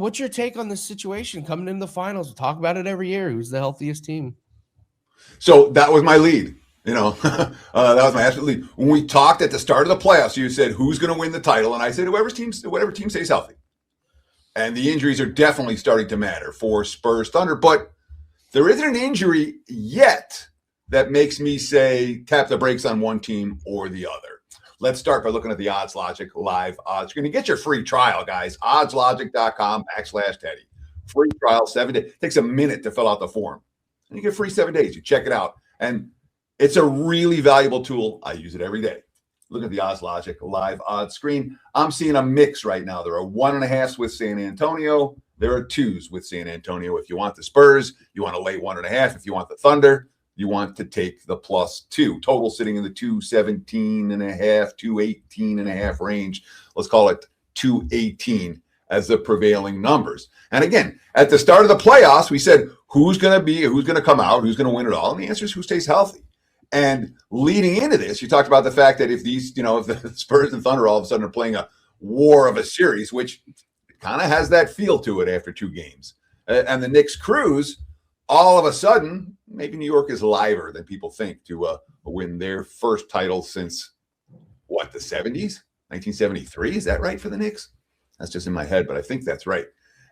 What's your take on this situation coming in the finals? We talk about it every year. Who's the healthiest team? So that was my lead. That was my absolute lead. When we talked at the start of the playoffs, you said who's going to win the title, and I said whatever team stays healthy. And the injuries are definitely starting to matter for Spurs Thunder, but there isn't an injury yet that makes me say tap the brakes on one team or the other. Let's start by looking at the Odds Logic live odds. You're going to get your free trial, guys. oddslogic.com/Teddy. Free trial, 7 days. It takes a minute to fill out the form. And you get free 7 days. You check it out. And it's a really valuable tool. I use it every day. Look at the Odds Logic live odds screen. I'm seeing a mix right now. There are 1.5s with San Antonio. There are 2s with San Antonio. If you want the Spurs, you want to lay 1.5. If you want the Thunder, you want to take the +2. Total sitting in the 217.5, 218.5 range. Let's call it 218 as the prevailing numbers. And again, at the start of the playoffs, we said who's going to come out, who's going to win it all, and the answer is who stays healthy. And leading into this, you talked about the fact that if the Spurs and Thunder all of a sudden are playing a war of a series, which kind of has that feel to it after 2 games, and the Knicks cruise, all of a sudden, maybe New York is liver than people think to win their first title since, the 70s? 1973? Is that right for the Knicks? That's just in my head, but I think that's right.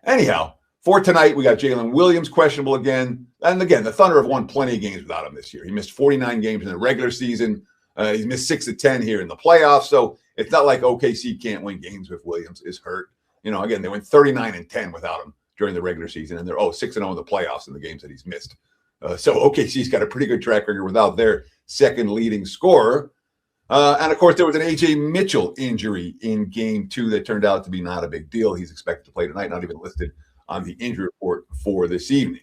Anyhow, for tonight, we got Jalen Williams questionable again. And again, the Thunder have won plenty of games without him this year. He missed 49 games in the regular season. He's missed 6 of 10 here in the playoffs. So it's not like OKC can't win games if Williams is hurt. Again, they went 39-10 without him during the regular season, and they're 6-0 in the playoffs in the games that he's missed. So OKC's got a pretty good track record without their second leading scorer. And, of course, there was an A.J. Mitchell injury in Game 2 that turned out to be not a big deal. He's expected to play tonight, not even listed on the injury report for this evening.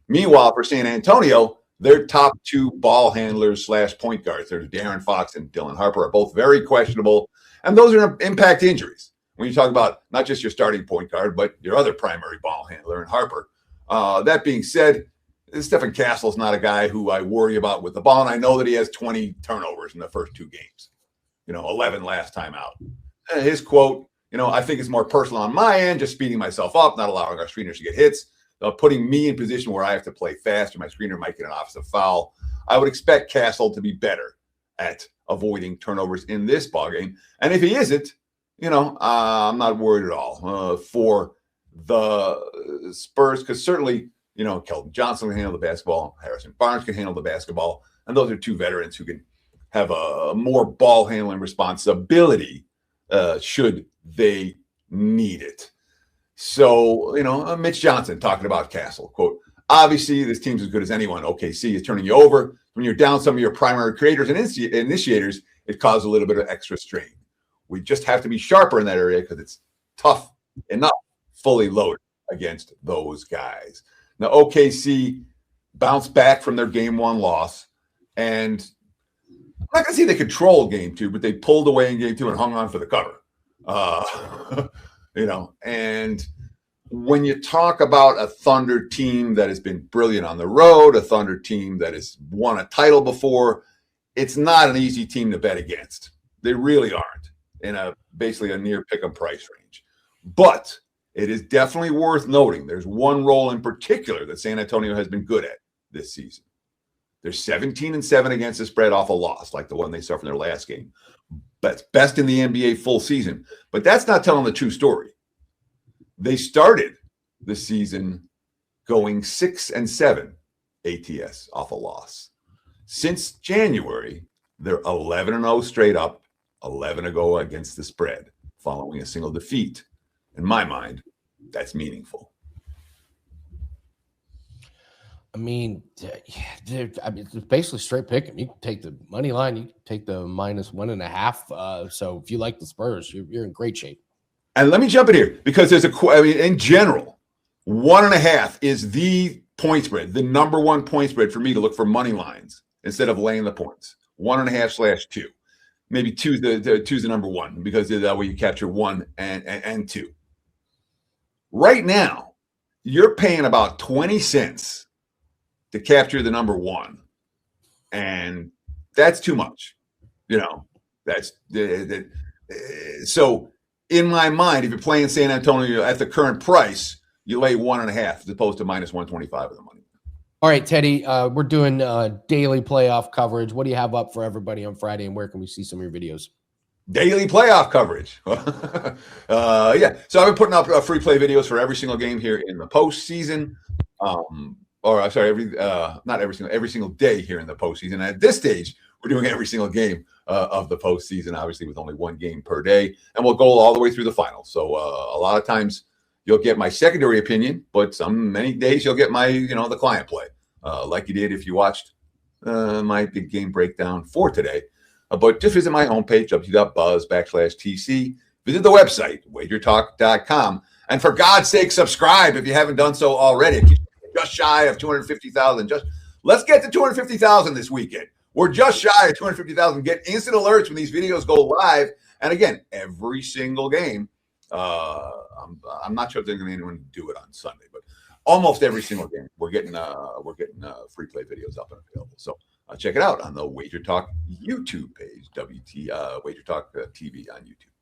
Meanwhile, for San Antonio, their top 2 ball handlers / point guards, there's De'Aaron Fox and Dylan Harper, are both very questionable. And those are impact injuries. When you talk about not just your starting point guard, but your other primary ball handler in Harper. That being said, Stephen Castle's not a guy who I worry about with the ball, and I know that he has 20 turnovers in the first 2 games. 11 last time out. And his quote, I think it's more personal on my end, just speeding myself up, not allowing our screeners to get hits, putting me in position where I have to play fast or my screener might get an offensive foul. I would expect Castle to be better at avoiding turnovers in this ballgame. And if he isn't, I'm not worried at all for the Spurs, because certainly, Keldon Johnson can handle the basketball. Harrison Barnes can handle the basketball. And those are 2 veterans who can have a more ball handling responsibility should they need it. So, Mitch Johnson talking about Castle, quote, obviously this team's as good as anyone. OKC is turning you over. When you're down some of your primary creators and initiators, it causes a little bit of extra strain. We just have to be sharper in that area because it's tough enough fully loaded against those guys. Now, OKC bounced back from their Game 1 loss, and I'm not going to say they controlled Game 2, but they pulled away in Game 2 and hung on for the cover. And when you talk about a Thunder team that has been brilliant on the road, a Thunder team that has won a title before, it's not an easy team to bet against. They really aren't in basically a near pick-em price range. But it is definitely worth noting there's one role in particular that San Antonio has been good at this season. They're 17-7 against the spread off a loss, like the one they suffered in their last game. That's best in the NBA full season. But that's not telling the true story. They started the season going 6-7 ATS off a loss. Since January, they're 11-0 straight up, 11-0 against the spread, following a single defeat. In my mind, that's meaningful. I mean, it's basically straight pick 'em. You can take the money line, you can take the -1.5. So if you like the Spurs, you're in great shape. And let me jump in here because in general, 1.5 is the point spread, the number 1 point spread for me to look for money lines instead of laying the points. 1.5/2. Maybe two's the number 1 because that way you capture 1 and 2. Right now, you're paying about 20 cents to capture the number 1. And that's too much. That's so in my mind, if you're playing San Antonio at the current price, you lay 1.5 as opposed to minus 125 of the money. All right, Teddy, we're doing daily playoff coverage. What do you have up for everybody on Friday, and where can we see some of your videos? Daily playoff coverage. Yeah. So I've been putting up free play videos for every single game here in the postseason. Or I'm sorry, every single day here in the postseason. At this stage, we're doing every single game of the postseason, obviously with only one game per day, and we'll go all the way through the finals. So a lot of times you'll get my secondary opinion, but many days you'll get my, the client play, like you did if you watched my big game breakdown for today. But just visit my homepage, www.buzz.com/TC. Visit the website, wagertalk.com. And for God's sake, subscribe if you haven't done so already. Just shy of 250,000. Let's get to 250,000 this weekend. We're just shy of 250,000. Get instant alerts when these videos go live. And again, every single game. I'm not sure if they're going to do it on Sunday, but almost every single game we're getting free play videos up and available. So check it out on the Wager Talk YouTube page, Wager Talk TV on YouTube.